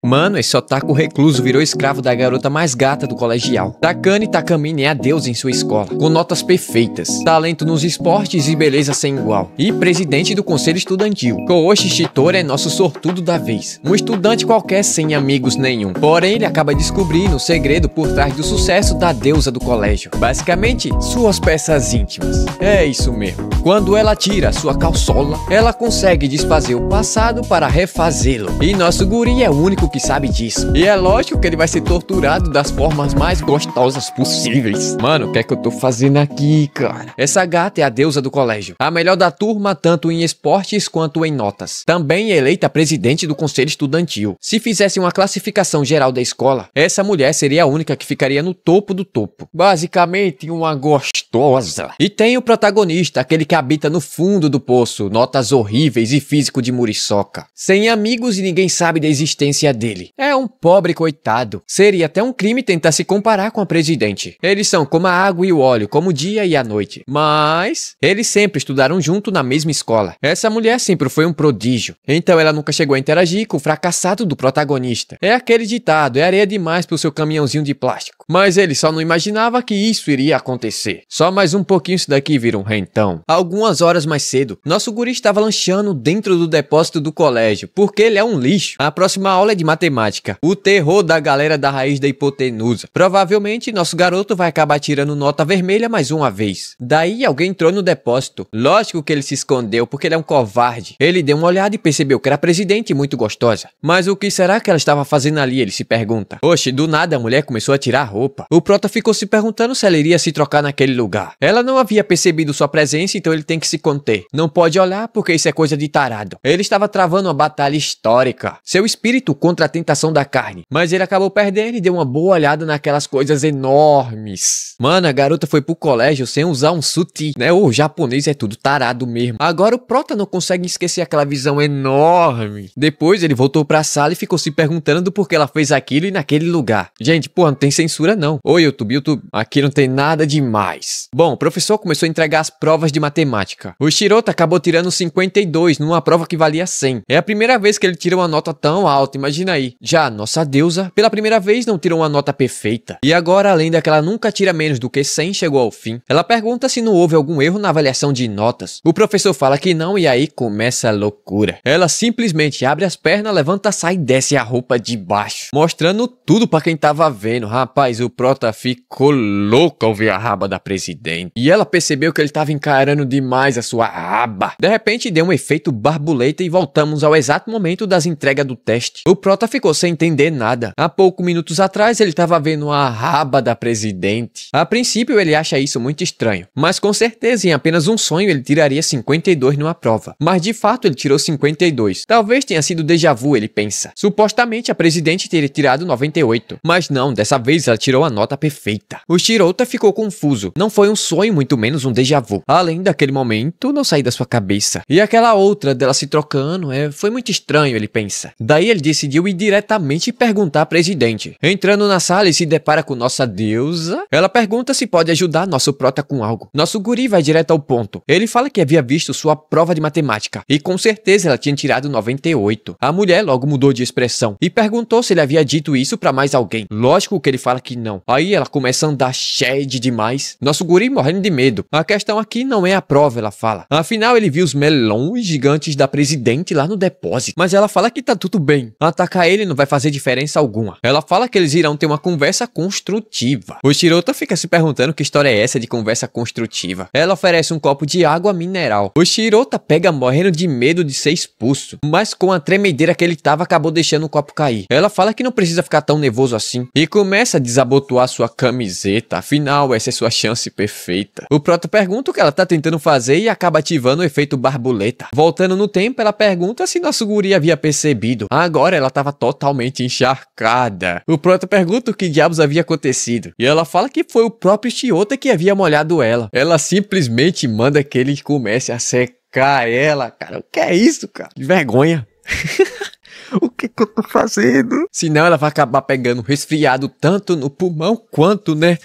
Mano, esse otaku recluso virou escravo da garota mais gata do colegial. Takane Takamine é a deusa em sua escola, com notas perfeitas, talento nos esportes e beleza sem igual. E presidente do conselho estudantil. Kooshi Shitora é nosso sortudo da vez. Um estudante qualquer sem amigos nenhum. Porém, ele acaba descobrindo o segredo por trás do sucesso da deusa do colégio. Basicamente, suas peças íntimas. É isso mesmo. Quando ela tira sua calçola, ela consegue desfazer o passado para refazê-lo. E nosso guri é o único que sabe disso. E é lógico que ele vai ser torturado das formas mais gostosas possíveis. Mano, o que é que eu tô fazendo aqui, cara? Essa gata é a deusa do colégio. A melhor da turma, tanto em esportes quanto em notas. Também é eleita presidente do conselho estudantil. Se fizesse uma classificação geral da escola, essa mulher seria a única que ficaria no topo do topo. Basicamente, uma gostosa. E tem o protagonista, aquele que habita no fundo do poço, notas horríveis e físico de muriçoca. Sem amigos e ninguém sabe da existência dele. É um pobre coitado. Seria até um crime tentar se comparar com a presidente. Eles são como a água e o óleo, como o dia e a noite. Mas eles sempre estudaram junto na mesma escola. Essa mulher sempre foi um prodígio. Então ela nunca chegou a interagir com o fracassado do protagonista. É aquele ditado, é areia demais pro seu caminhãozinho de plástico. Mas ele só não imaginava que isso iria acontecer. Só mais um pouquinho isso daqui vira um rentão. Algumas horas mais cedo, nosso guri estava lanchando dentro do depósito do colégio, porque ele é um lixo. A próxima aula é de matemática. O terror da galera da raiz da hipotenusa. Provavelmente, nosso garoto vai acabar tirando nota vermelha mais uma vez. Daí, alguém entrou no depósito. Lógico que ele se escondeu, porque ele é um covarde. Ele deu uma olhada e percebeu que era presidente e muito gostosa. Mas o que será que ela estava fazendo ali, ele se pergunta. Oxe, do nada a mulher começou a tirar a roupa. O prota ficou se perguntando se ela iria se trocar naquele lugar. Ela não havia percebido sua presença, então ele tem que se conter. Não pode olhar, porque isso é coisa de tarado. Ele estava travando uma batalha histórica. Seu espírito contra a tentação da carne. Mas ele acabou perdendo e deu uma boa olhada naquelas coisas enormes. Mano, a garota foi pro colégio sem usar um sutiã, né? O japonês é tudo tarado mesmo. Agora o prota não consegue esquecer aquela visão enorme. Depois ele voltou pra sala e ficou se perguntando do porquê ela fez aquilo e naquele lugar. Gente, pô, não tem censura não. Ô YouTube, aqui não tem nada demais. Bom, o professor começou a entregar as provas de matemática. O Shirota acabou tirando 52 numa prova que valia 100. É a primeira vez que ele tira uma nota tão alta, imagina aí. Já a nossa deusa, pela primeira vez, não tirou uma nota perfeita. E agora, além daquela nunca tira menos do que 100, chegou ao fim. Ela pergunta se não houve algum erro na avaliação de notas. O professor fala que não e aí começa a loucura. Ela simplesmente abre as pernas, levanta, sai e desce a roupa de baixo. Mostrando tudo pra quem tava vendo. Rapaz, o prota ficou louco ao ver a raba da presidente. E ela percebeu que ele tava encarando demais a sua raba. De repente, deu um efeito borboleta e voltamos ao exato momento das entregas do teste. O prota ficou sem entender nada. Há poucos minutos atrás, ele tava vendo a raba da presidente. A princípio, ele acha isso muito estranho. Mas com certeza, em apenas um sonho, ele tiraria 52 numa prova. Mas de fato, ele tirou 52. Talvez tenha sido déjà vu, ele pensa. Supostamente, a presidente teria tirado 98. Mas não, dessa vez ela tirou a nota perfeita. O Shirota ficou confuso. Não foi um sonho, muito menos um déjà vu. Além daquele momento, não sair da sua cabeça. E aquela outra dela se trocando, foi muito estranho, ele pensa. Daí ele decidiu ir diretamente perguntar à presidente. Entrando na sala, ele se depara com nossa deusa. Ela pergunta se pode ajudar nosso prota com algo. Nosso guri vai direto ao ponto. Ele fala que havia visto sua prova de matemática. E com certeza ela tinha tirado 98. A mulher logo mudou de expressão. E perguntou se ele havia dito isso pra mais alguém. Lógico que ele fala que não. Aí ela começa a andar shade demais. Nosso guri morrendo de medo. A questão aqui não é a prova, ela fala. Afinal, ele viu os melões gigantes da presidente lá no depósito. Mas ela fala que tá tudo bem. Atacar ele não vai fazer diferença alguma. Ela fala que eles irão ter uma conversa construtiva. O Shirota fica se perguntando que história é essa de conversa construtiva. Ela oferece um copo de água mineral. O Shirota pega morrendo de medo de ser expulso. Mas com a tremedeira que ele tava, acabou deixando o copo cair. Ela fala que não precisa ficar tão nervoso assim. E começa a desabotoar sua camiseta. Afinal, essa é sua chance perfeita. O prota pergunta o que ela tá tentando fazer e acaba ativando o efeito borboleta. Voltando no tempo, ela pergunta se nosso guri havia percebido. Agora ela tava totalmente encharcada. O prota pergunta o que diabos havia acontecido. E ela fala que foi o próprio Shirota que havia molhado ela. Ela simplesmente manda que ele comece a secar ela. Cara, o que é isso, cara? Que vergonha. O que eu tô fazendo? Senão ela vai acabar pegando resfriado tanto no pulmão quanto, né?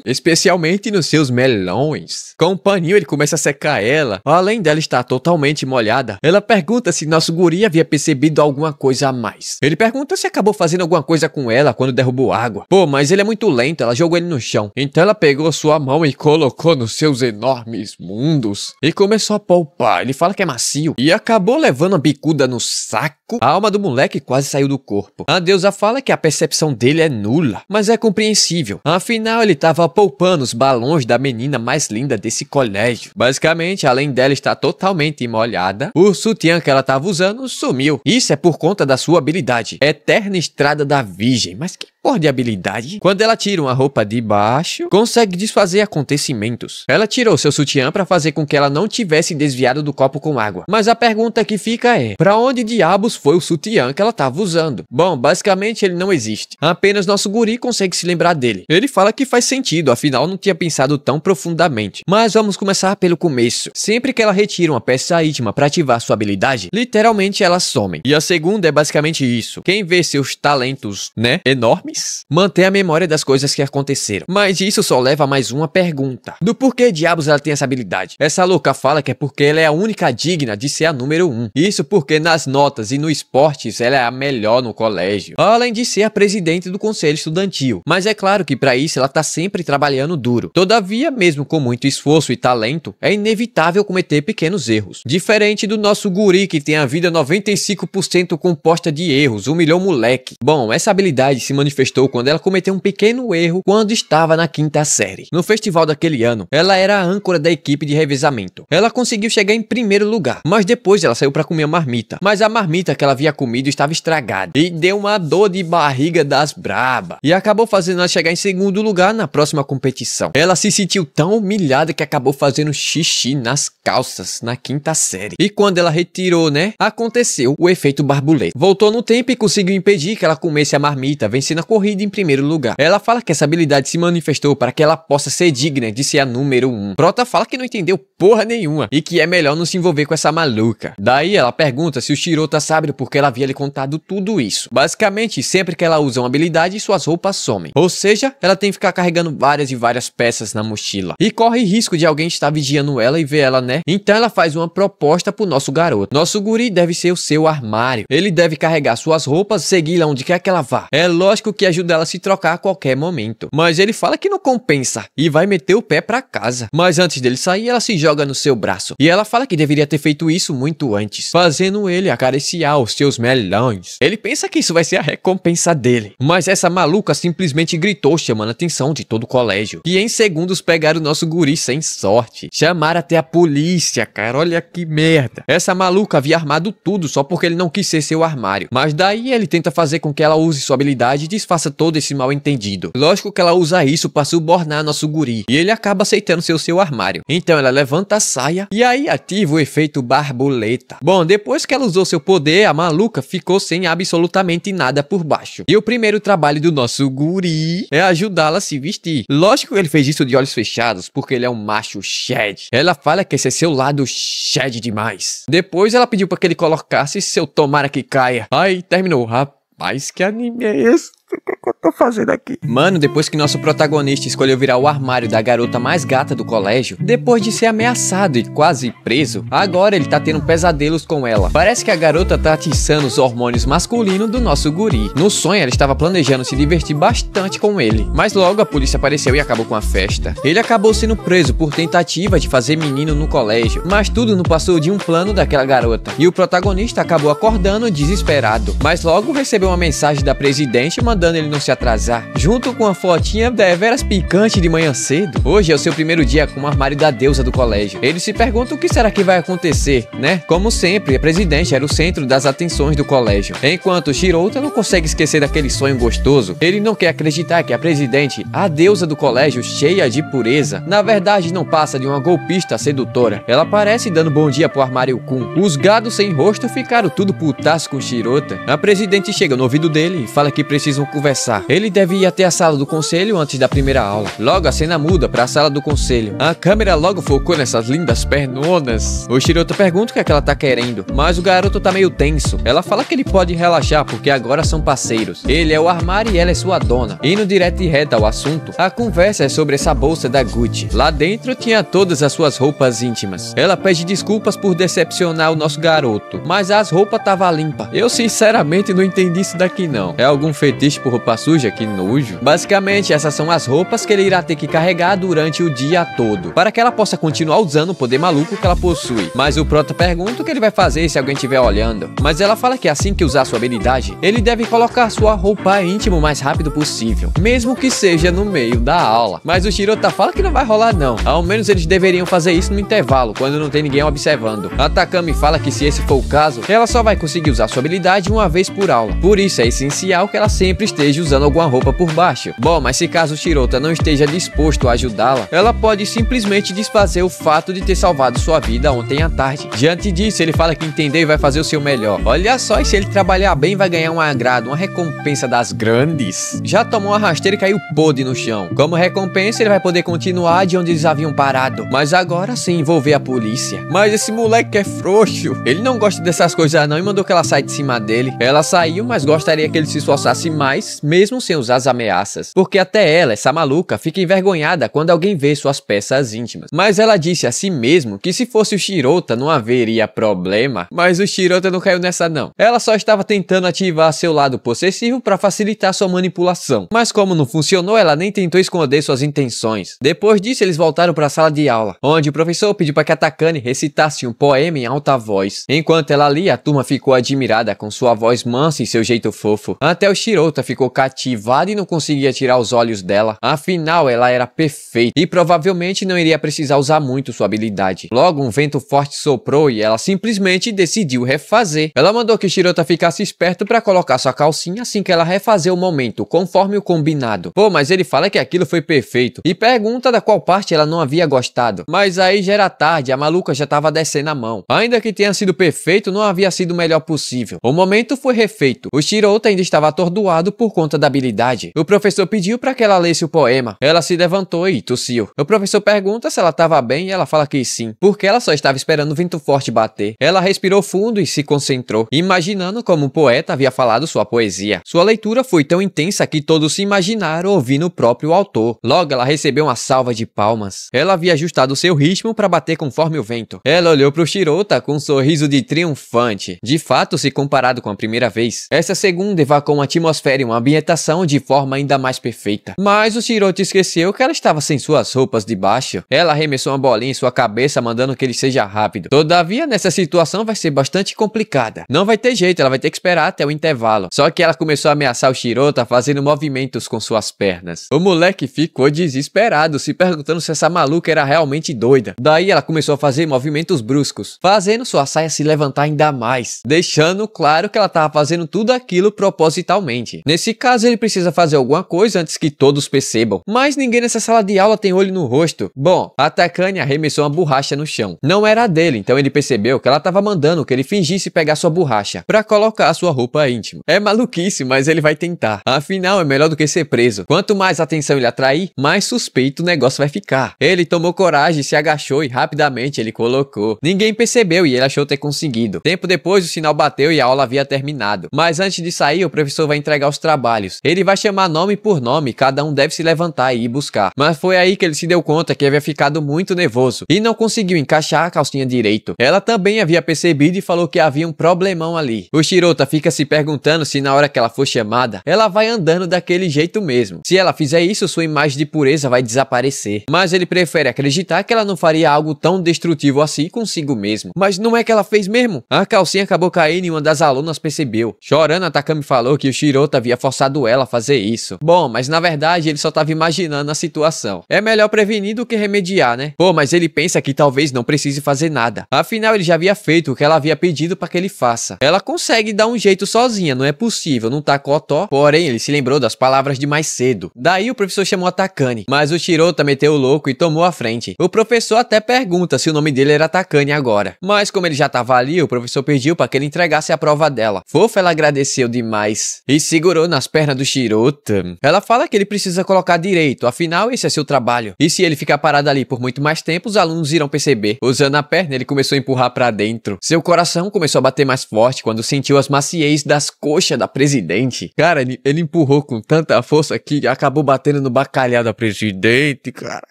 Especialmente nos seus melões. Com o paninho ele começa a secar ela. Além dela estar totalmente molhada, ela pergunta se nosso guri havia percebido alguma coisa a mais. Ele pergunta se acabou fazendo alguma coisa com ela quando derrubou água. Pô, mas ele é muito lento, ela jogou ele no chão. Então ela pegou sua mão e colocou nos seus enormes mundos e começou a palpar. Ele fala que é macio e acabou levando a bicuda no saco. A alma do moleque quase saiu do corpo. A deusa fala que a percepção dele é nula, mas é compreensível. Afinal, ele estava poupando os balões da menina mais linda desse colégio. Basicamente, além dela estar totalmente molhada, o sutiã que ela estava usando sumiu. Isso é por conta da sua habilidade, Eterna Estrada da Virgem. Mas que porra de habilidade? Quando ela tira uma roupa de baixo, consegue desfazer acontecimentos. Ela tirou seu sutiã para fazer com que ela não tivesse desviado do copo com água. Mas a pergunta que fica é: pra onde diabos foi o sutiã que ela estava usando? Bom, basicamente ele não existe. Apenas nosso guri consegue se lembrar dele. Ele fala que faz sentido, afinal não tinha pensado tão profundamente. Mas vamos começar pelo começo. Sempre que ela retira uma peça íntima para ativar sua habilidade, literalmente ela some. E a segunda é basicamente isso. Quem vê seus talentos, enormes, mantém a memória das coisas que aconteceram. Mas isso só leva a mais uma pergunta. Do porquê diabos ela tem essa habilidade? Essa louca fala que é porque ela é a única digna de ser a número 1. Isso porque nas notas e no esportes ela é a melhor no colégio. Além de ser a presidente do conselho estudantil. Mas é claro que para isso ela tá sempre trabalhando duro. Todavia, mesmo com muito esforço e talento, é inevitável cometer pequenos erros. Diferente do nosso guri que tem a vida 95% composta de erros, humilhou moleque. Bom, essa habilidade se manifestou quando ela cometeu um pequeno erro quando estava na 5ª série. No festival daquele ano, ela era a âncora da equipe de revezamento. Ela conseguiu chegar em primeiro lugar, mas depois ela saiu para comer a marmita. Mas a marmita que ela havia comido estava estragada e deu uma dor de barriga das braba. E acabou fazendo ela chegar em segundo lugar na próxima competição. Ela se sentiu tão humilhada que acabou fazendo xixi nas calças na 5ª série. E quando ela retirou, aconteceu o efeito borboleta. Voltou no tempo e conseguiu impedir que ela comesse a marmita, vencendo a corrida em primeiro lugar. Ela fala que essa habilidade se manifestou para que ela possa ser digna de ser a número 1. Prota fala que não entendeu porra nenhuma e que é melhor não se envolver com essa maluca. Daí ela pergunta se o Shirota sabe porque ela havia lhe contado tudo isso. Basicamente, sempre que ela usa uma habilidade, suas roupas somem. Ou seja, ela tem que ficar carregando várias e várias peças na mochila. E corre risco de alguém estar vigiando ela e ver ela, Então ela faz uma proposta pro nosso garoto. Nosso guri deve ser o seu armário. Ele deve carregar suas roupas, segui-la onde quer que ela vá. É lógico que ajuda ela a se trocar a qualquer momento. Mas ele fala que não compensa e vai meter o pé pra casa. Mas antes dele sair, ela se joga no seu braço. E ela fala que deveria ter feito isso muito antes, fazendo ele acariciar os seus melões. Ele pensa que isso vai ser a recompensa dele. Mas essa maluca simplesmente gritou, chamando a atenção de todo o colégio. E em segundos pegaram o nosso guri sem sorte. Chamaram até a polícia, cara. Olha que merda. Essa maluca havia armado tudo só porque ele não quis ser seu armário. Mas daí ele tenta fazer com que ela use sua habilidade e desfaça todo esse mal entendido. Lógico que ela usa isso para subornar nosso guri. E ele acaba aceitando ser o seu armário. Então ela levanta a saia e aí ativa o efeito borboleta. Bom, depois que ela usou seu poder, a maluca ficou sem absolutamente nada por baixo. E o primeiro trabalho do nosso guri é ajudá-la a se vestir. Lógico que ele fez isso de olhos fechados, porque ele é um macho shed. Ela fala que esse é seu lado shed demais. Depois ela pediu para que ele colocasse seu tomara que caia. Aí terminou. Rapaz, que anime é esse? O que eu tô fazendo aqui? Mano, depois que nosso protagonista escolheu virar o armário da garota mais gata do colégio, depois de ser ameaçado e quase preso, agora ele tá tendo pesadelos com ela. Parece que a garota tá atiçando os hormônios masculinos do nosso guri. No sonho, ela estava planejando se divertir bastante com ele. Mas logo a polícia apareceu e acabou com a festa. Ele acabou sendo preso por tentativa de fazer menino no colégio, mas tudo não passou de um plano daquela garota. E o protagonista acabou acordando desesperado. Mas logo recebeu uma mensagem da presidente mandando ele não se atrasar, junto com uma fotinha deveras picante de manhã cedo. Hoje é o seu primeiro dia com o armário da deusa do colégio. Ele se pergunta o que será que vai acontecer, Como sempre, a presidente era o centro das atenções do colégio. Enquanto Shirota não consegue esquecer daquele sonho gostoso, ele não quer acreditar que a presidente, a deusa do colégio cheia de pureza, na verdade não passa de uma golpista sedutora. Ela aparece dando bom dia pro armário Kun. Os gados sem rosto ficaram tudo putaço com Shirota. A presidente chega no ouvido dele e fala que precisam conversar. Ele deve ir até a sala do conselho antes da primeira aula. Logo a cena muda para a sala do conselho. A câmera logo focou nessas lindas pernonas. O Shirota pergunta o que é que ela tá querendo, mas o garoto tá meio tenso. Ela fala que ele pode relaxar porque agora são parceiros. Ele é o armário e ela é sua dona. Indo direto e reto ao assunto, a conversa é sobre essa bolsa da Gucci. Lá dentro tinha todas as suas roupas íntimas. Ela pede desculpas por decepcionar o nosso garoto, mas as roupas tava limpa. Eu sinceramente não entendi isso daqui não. É algum fetiche por roupa suja? Que nojo. Basicamente essas são as roupas que ele irá ter que carregar durante o dia todo, para que ela possa continuar usando o poder maluco que ela possui. Mas o prota pergunta o que ele vai fazer se alguém estiver olhando. Mas ela fala que assim que usar sua habilidade, ele deve colocar sua roupa íntima o mais rápido possível, mesmo que seja no meio da aula. Mas o Shirota fala que não vai rolar não. Ao menos eles deveriam fazer isso no intervalo, quando não tem ninguém observando. A Takami fala que se esse for o caso, ela só vai conseguir usar sua habilidade uma vez por aula. Por isso é essencial que ela sempre esteja usando alguma roupa por baixo. Bom, mas se caso o Shirota não esteja disposto a ajudá-la, ela pode simplesmente desfazer o fato de ter salvado sua vida ontem à tarde. Diante disso, ele fala que entendeu e vai fazer o seu melhor. Olha só, e se ele trabalhar bem, vai ganhar um agrado, uma recompensa das grandes. Já tomou uma rasteira e caiu podre no chão. Como recompensa, ele vai poder continuar de onde eles haviam parado, mas agora sem envolver a polícia. Mas esse moleque é frouxo. Ele não gosta dessas coisas não e mandou que ela saia de cima dele. Ela saiu, mas gostaria que ele se esforçasse mais, mesmo sem usar as ameaças. Porque até ela, essa maluca, fica envergonhada quando alguém vê suas peças íntimas. Mas ela disse a si mesmo que se fosse o Shirota não haveria problema. Mas o Shirota não caiu nessa não. Ela só estava tentando ativar seu lado possessivo para facilitar sua manipulação. Mas como não funcionou, ela nem tentou esconder suas intenções. Depois disso, eles voltaram para a sala de aula, onde o professor pediu para que a Takane recitasse um poema em alta voz. Enquanto ela lia, a turma ficou admirada com sua voz mansa e seu jeito fofo. Até o Shirota ficou cativado e não conseguia tirar os olhos dela. Afinal, ela era perfeita e provavelmente não iria precisar usar muito sua habilidade. Logo, um vento forte soprou e ela simplesmente decidiu refazer. Ela mandou que o Shirota ficasse esperto para colocar sua calcinha assim que ela refazer o momento, conforme o combinado. Pô, mas ele fala que aquilo foi perfeito e pergunta da qual parte ela não havia gostado. Mas aí já era tarde, a maluca já estava descendo a mão. Ainda que tenha sido perfeito, não havia sido o melhor possível. O momento foi refeito. O Shirota ainda estava atordoado por conta da habilidade. O professor pediu para que ela lesse o poema. Ela se levantou e tossiu. O professor pergunta se ela estava bem e ela fala que sim, porque ela só estava esperando o vento forte bater. Ela respirou fundo e se concentrou, imaginando como o poeta havia falado sua poesia. Sua leitura foi tão intensa que todos se imaginaram ouvindo o próprio autor. Logo, ela recebeu uma salva de palmas. Ela havia ajustado seu ritmo para bater conforme o vento. Ela olhou para o Shirota com um sorriso de triunfante. De fato, se comparado com a primeira vez, essa segunda evacou uma atmosfera e uma ambientação de forma ainda mais perfeita. Mas o Shirota esqueceu que ela estava sem suas roupas de baixo. Ela arremessou uma bolinha em sua cabeça, mandando que ele seja rápido. Todavia, nessa situação vai ser bastante complicada. Não vai ter jeito, ela vai ter que esperar até o intervalo. Só que ela começou a ameaçar o Shirota fazendo movimentos com suas pernas. O moleque ficou desesperado, se perguntando se essa maluca era realmente doida. Daí ela começou a fazer movimentos bruscos, fazendo sua saia se levantar ainda mais, deixando claro que ela estava fazendo tudo aquilo propositalmente. Nesse caso, ele precisa fazer alguma coisa antes que todos percebam. Mas ninguém nessa sala de aula tem olho no rosto. Bom, a Takane arremessou uma borracha no chão. Não era dele, então ele percebeu que ela estava mandando que ele fingisse pegar sua borracha para colocar a sua roupa íntima. É maluquice, mas ele vai tentar. Afinal, é melhor do que ser preso. Quanto mais atenção ele atrair, mais suspeito o negócio vai ficar. Ele tomou coragem, se agachou e rapidamente ele colocou. Ninguém percebeu e ele achou ter conseguido. Tempo depois, o sinal bateu e a aula havia terminado. Mas antes de sair, o professor vai entregar os trabalhos. Ele vai chamar nome por nome, cada um deve se levantar e ir buscar. Mas foi aí que ele se deu conta que havia ficado muito nervoso e não conseguiu encaixar a calcinha direito. Ela também havia percebido e falou que havia um problemão ali. O Shirota fica se perguntando se na hora que ela for chamada, ela vai andando daquele jeito mesmo. Se ela fizer isso, sua imagem de pureza vai desaparecer. Mas ele prefere acreditar que ela não faria algo tão destrutivo assim consigo mesmo. Mas não é que ela fez mesmo? A calcinha acabou caindo e uma das alunas percebeu. Chorando, a Takami falou que o Shirota havia forçado ela a fazer isso. Bom, mas na verdade ele só estava imaginando a situação. É melhor prevenir do que remediar, né? Pô, mas ele pensa que talvez não precise fazer nada. Afinal, ele já havia feito o que ela havia pedido para que ele faça. Ela consegue dar um jeito sozinha, não é possível, não tá cotó. Porém, ele se lembrou das palavras de mais cedo. Daí o professor chamou a Takane, mas o Shirota meteu o louco e tomou a frente. O professor até pergunta se o nome dele era Takane agora. Mas como ele já tava ali, o professor pediu para que ele entregasse a prova dela. Fofa, ela agradeceu demais e segurou decorou nas pernas do Shirota. Ela fala que ele precisa colocar direito, afinal esse é seu trabalho. E se ele ficar parado ali por muito mais tempo, os alunos irão perceber. Usando a perna, ele começou a empurrar pra dentro. Seu coração começou a bater mais forte quando sentiu as maciez das coxas da presidente. Cara, ele empurrou com tanta força que acabou batendo no bacalhau da presidente, cara.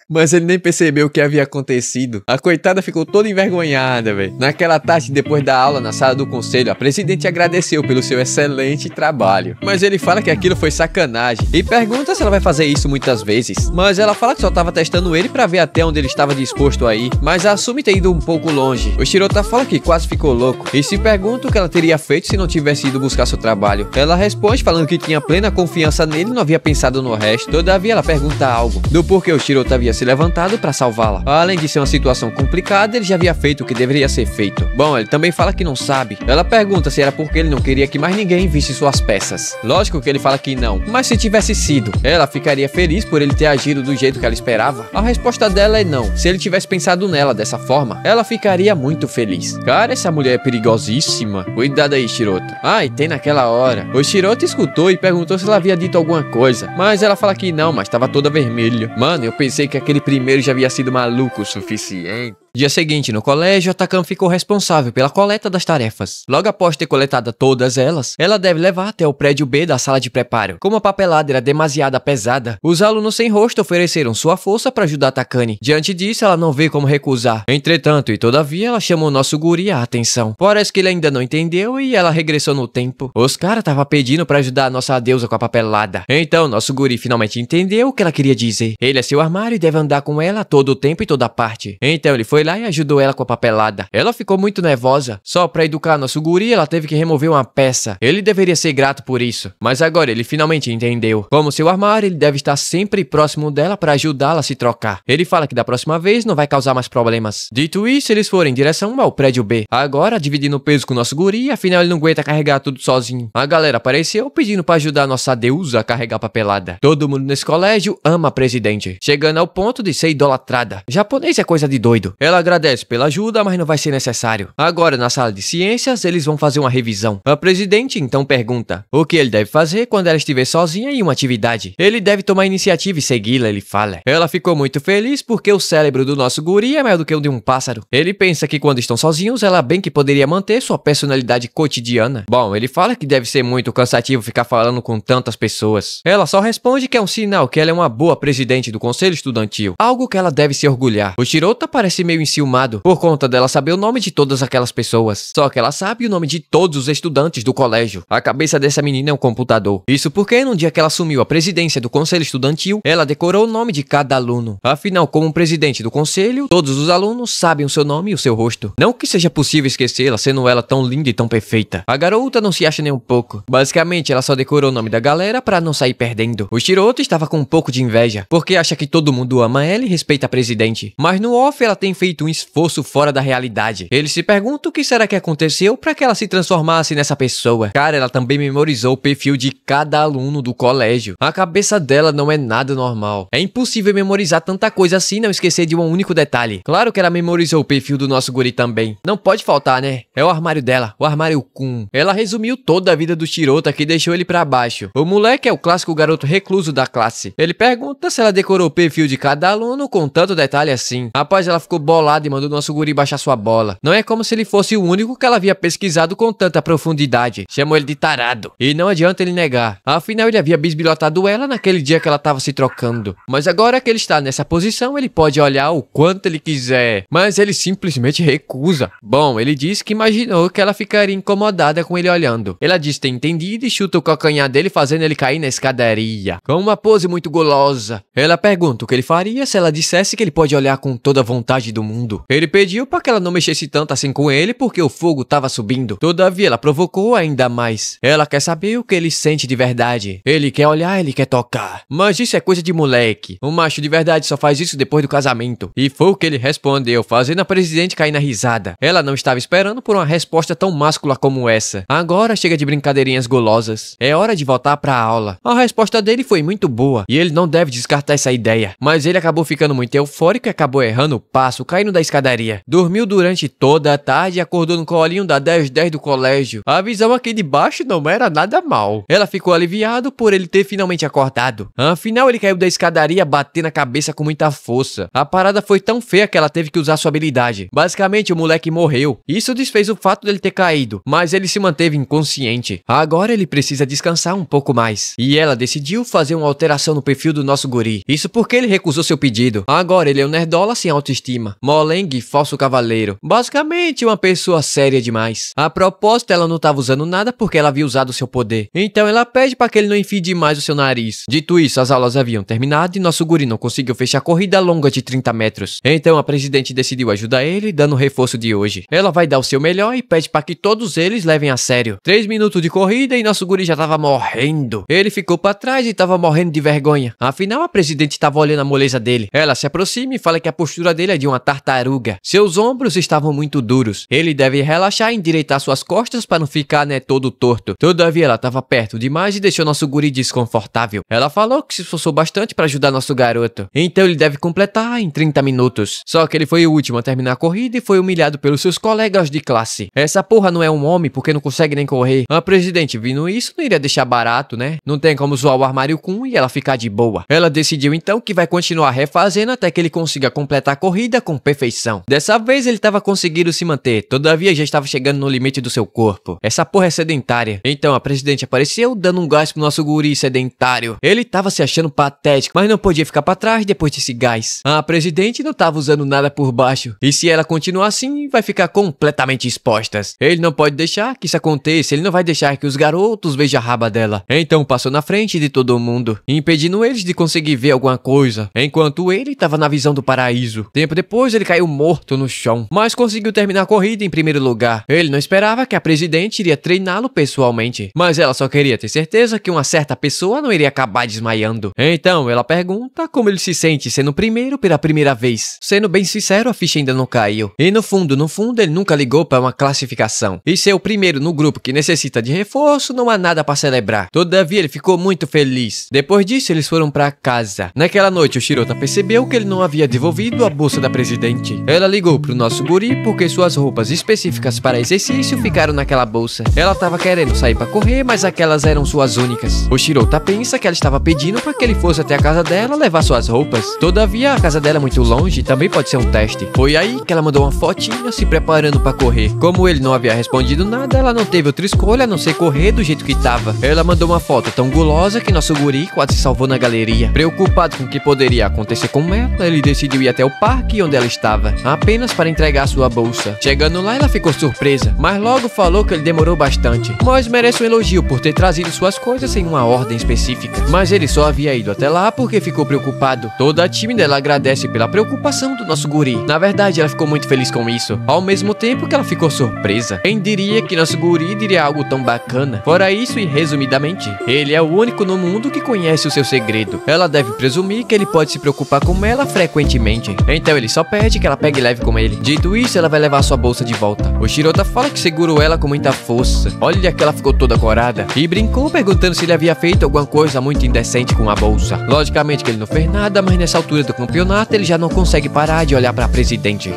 Mas ele nem percebeu o que havia acontecido. A coitada ficou toda envergonhada, velho. Naquela tarde, depois da aula na sala do conselho, a presidente agradeceu pelo seu excelente trabalho. Mas ele fala que aquilo foi sacanagem e pergunta se ela vai fazer isso muitas vezes. Mas ela fala que só tava testando ele pra ver até onde ele estava disposto a ir, mas assume ter ido um pouco longe. O Shirota fala que quase ficou louco e se pergunta o que ela teria feito se não tivesse ido buscar seu trabalho. Ela responde falando que tinha plena confiança nele e não havia pensado no resto. Todavia ela pergunta algo do porquê o Shirota havia se levantado pra salvá-la. Além de ser uma situação complicada, ele já havia feito o que deveria ser feito. Bom, ele também fala que não sabe. Ela pergunta se era porque ele não queria que mais ninguém visse suas peças. Lógico que ele fala que não, mas se tivesse sido, ela ficaria feliz por ele ter agido do jeito que ela esperava? A resposta dela é não. Se ele tivesse pensado nela dessa forma, ela ficaria muito feliz. Cara, essa mulher é perigosíssima. Cuidado aí, Shirota. Ah, e tem naquela hora. O Shirota escutou e perguntou se ela havia dito alguma coisa, mas ela fala que não, mas estava toda vermelha. Mano, eu pensei que aquele primeiro já havia sido maluco o suficiente. Dia seguinte, no colégio, a Takami ficou responsável pela coleta das tarefas. Logo após ter coletado todas elas, ela deve levar até o prédio B da sala de preparo. Como a papelada era demasiado pesada, os alunos sem rosto ofereceram sua força para ajudar a Takami. Diante disso, ela não vê como recusar. Entretanto, e todavia, ela chamou o nosso guri a atenção. Parece que ele ainda não entendeu e ela regressou no tempo. Os caras estavam pedindo para ajudar a nossa deusa com a papelada. Então, nosso guri finalmente entendeu o que ela queria dizer. Ele é seu armário e deve andar com ela todo o tempo e toda parte. Então, ele foi lá e ajudou ela com a papelada. Ela ficou muito nervosa. Só pra educar nosso guri, ela teve que remover uma peça. Ele deveria ser grato por isso. Mas agora ele finalmente entendeu. Como seu armário, ele deve estar sempre próximo dela pra ajudá-la a se trocar. Ele fala que da próxima vez não vai causar mais problemas. Dito isso, eles foram em direção ao prédio B. Agora, dividindo o peso com o nosso guri, afinal ele não aguenta carregar tudo sozinho. A galera apareceu pedindo pra ajudar a nossa deusa a carregar a papelada. Todo mundo nesse colégio ama a presidente, chegando ao ponto de ser idolatrada. Japonês é coisa de doido. Ela agradece pela ajuda, mas não vai ser necessário. Agora, na sala de ciências, eles vão fazer uma revisão. A presidente então pergunta o que ele deve fazer quando ela estiver sozinha em uma atividade. Ele deve tomar iniciativa e segui-la, ele fala. Ela ficou muito feliz porque o cérebro do nosso guri é maior do que o de um pássaro. Ele pensa que quando estão sozinhos, ela bem que poderia manter sua personalidade cotidiana. Bom, ele fala que deve ser muito cansativo ficar falando com tantas pessoas. Ela só responde que é um sinal que ela é uma boa presidente do conselho estudantil, algo que ela deve se orgulhar. O Shirota parece meio enciumado por conta dela saber o nome de todas aquelas pessoas. Só que ela sabe o nome de todos os estudantes do colégio. A cabeça dessa menina é um computador. Isso porque no dia que ela assumiu a presidência do conselho estudantil, ela decorou o nome de cada aluno. Afinal, como presidente do conselho, todos os alunos sabem o seu nome e o seu rosto. Não que seja possível esquecê-la, sendo ela tão linda e tão perfeita. A garota não se acha nem um pouco. Basicamente, ela só decorou o nome da galera pra não sair perdendo. O Shirota estava com um pouco de inveja, porque acha que todo mundo ama ela e respeita a presidente. Mas no off, ela tem feito um esforço fora da realidade. Ele se pergunta o que será que aconteceu para que ela se transformasse nessa pessoa. Cara, ela também memorizou o perfil de cada aluno do colégio. A cabeça dela não é nada normal. É impossível memorizar tanta coisa assim e não esquecer de um único detalhe. Claro que ela memorizou o perfil do nosso guri também. Não pode faltar, né? É o armário dela, o armário Kun. Ela resumiu toda a vida do Shirota que deixou ele pra baixo. O moleque é o clássico garoto recluso da classe. Ele pergunta se ela decorou o perfil de cada aluno com tanto detalhe assim. Rapaz, ela ficou bolada e mandou nosso guri baixar sua bola. Não é como se ele fosse o único que ela havia pesquisado com tanta profundidade. Chamou ele de tarado. E não adianta ele negar. Afinal, ele havia bisbilhotado ela naquele dia que ela estava se trocando. Mas agora que ele está nessa posição, ele pode olhar o quanto ele quiser. Mas ele simplesmente recusa. Bom, ele disse que imaginou que ela ficaria incomodada com ele olhando. Ela diz ter entendido e chuta o calcanhar dele, fazendo ele cair na escadaria. Com uma pose muito gulosa. Ela pergunta o que ele faria se ela dissesse que ele pode olhar com toda a vontade do mundo. Ele pediu para que ela não mexesse tanto assim com ele porque o fogo estava subindo. Todavia, ela provocou ainda mais. Ela quer saber o que ele sente de verdade. Ele quer olhar, ele quer tocar. Mas isso é coisa de moleque. Um macho de verdade só faz isso depois do casamento. E foi o que ele respondeu, fazendo a presidente cair na risada. Ela não estava esperando por uma resposta tão máscula como essa. Agora chega de brincadeirinhas golosas. É hora de voltar para a aula. A resposta dele foi muito boa e ele não deve descartar essa ideia. Mas ele acabou ficando muito eufórico e acabou errando o passo, caindo da escadaria. Dormiu durante toda a tarde e acordou no colinho da 1010 do colégio. A visão aqui de baixo não era nada mal. Ela ficou aliviada por ele ter finalmente acordado. Afinal, ele caiu da escadaria batendo a cabeça com muita força. A parada foi tão feia que ela teve que usar sua habilidade. Basicamente, o moleque morreu. Isso desfez o fato dele ter caído, mas ele se manteve inconsciente. Agora ele precisa descansar um pouco mais. E ela decidiu fazer uma alteração no perfil do nosso guri. Isso porque ele recusou seu pedido. Agora ele é um nerdola sem autoestima. Molengue, falso cavaleiro. Basicamente, uma pessoa séria demais. A propósito, ela não estava usando nada porque ela havia usado seu poder. Então ela pede para que ele não enfie demais o seu nariz. Dito isso, as aulas haviam terminado e nosso guri não conseguiu fechar a corrida longa de 30 metros. Então a presidente decidiu ajudar ele, dando o reforço de hoje. Ela vai dar o seu melhor e pede para que todos eles levem a sério. 3 minutos de corrida e nosso guri já tava morrendo. Ele ficou para trás e tava morrendo de vergonha. Afinal, a presidente tava olhando a moleza dele. Ela se aproxima e fala que a postura dele é de uma tartaruga. Seus ombros estavam muito duros. Ele deve relaxar e endireitar suas costas para não ficar, todo torto. Todavia, ela tava perto demais e deixou nosso guri desconfortável. Ela falou que se esforçou bastante para ajudar nosso garoto. Então ele deve completar em 30 minutos. Só que ele foi o último a terminar a corrida e foi humilhado pelos seus colegas de classe. Essa porra não é um homem porque não consegue nem correr. A presidente, vindo isso, não iria deixar barato, né? Não tem como zoar o armário com e ela ficar de boa. Ela decidiu então que vai continuar refazendo até que ele consiga completar a corrida com perfeição. Dessa vez ele estava conseguindo se manter, todavia já estava chegando no limite do seu corpo. Essa porra é sedentária. Então a presidente apareceu dando um gás pro nosso guri sedentário. Ele tava se achando patético, mas não podia ficar pra trás depois desse gás. A presidente não tava usando nada por baixo. E se ela continuar assim, vai ficar completamente expostas. Ele não pode deixar que isso aconteça, ele não vai deixar que os garotos vejam a raba dela. Então passou na frente de todo mundo, impedindo eles de conseguir ver alguma coisa, enquanto ele tava na visão do paraíso. Tempo depois ele caiu morto no chão, mas conseguiu terminar a corrida em primeiro lugar. Ele não esperava que a presidente iria treiná-lo pessoalmente, mas ela só queria ter certeza que uma certa pessoa não iria acabar desmaiando. Então ela pergunta como ele se sente sendo o primeiro pela primeira vez. Sendo bem sincero, a ficha ainda não caiu. E no fundo, ele nunca ligou para uma classificação. E ser o primeiro no grupo que necessita de reforço, não há nada para celebrar. Todavia, ele ficou muito feliz. Depois disso, eles foram para casa. Naquela noite, o Shirota percebeu que ele não havia devolvido a bolsa da presidente. Ela ligou pro nosso guri porque suas roupas específicas para exercício ficaram naquela bolsa. Ela tava querendo sair para correr, mas aquelas eram suas únicas. O Shirota pensa que ela estava pedindo para que ele fosse até a casa dela levar suas roupas. Todavia, a casa dela é muito longe e também pode ser um teste. Foi aí que ela mandou uma fotinha se preparando para correr. Como ele não havia respondido nada, ela não teve outra escolha a não ser correr do jeito que tava. Ela mandou uma foto tão gulosa que nosso guri quase se salvou na galeria. Preocupado com o que poderia acontecer com ela, ele decidiu ir até o parque onde ela estava, apenas para entregar sua bolsa. Chegando lá, ela ficou surpresa, mas logo falou que ele demorou bastante. Mas merece um elogio por ter trazido suas coisas em uma ordem específica. Mas ele só havia ido até lá porque ficou preocupado. Toda a tímida, ela agradece pela preocupação do nosso guri. Na verdade, ela ficou muito feliz com isso, ao mesmo tempo que ela ficou surpresa. Quem diria que nosso guri diria algo tão bacana? Fora isso, e resumidamente, ele é o único no mundo que conhece o seu segredo. Ela deve presumir que ele pode se preocupar com ela frequentemente. Então ele só pede que ela pegue leve com ele. Dito isso, ela vai levar sua bolsa de volta. O Shirota fala que segurou ela com muita força. Olha que ela ficou toda corada. E brincou perguntando se ele havia feito alguma coisa muito indecente com a bolsa. Logicamente que ele não fez nada, mas nessa altura do campeonato ele já não consegue parar de olhar para a presidente.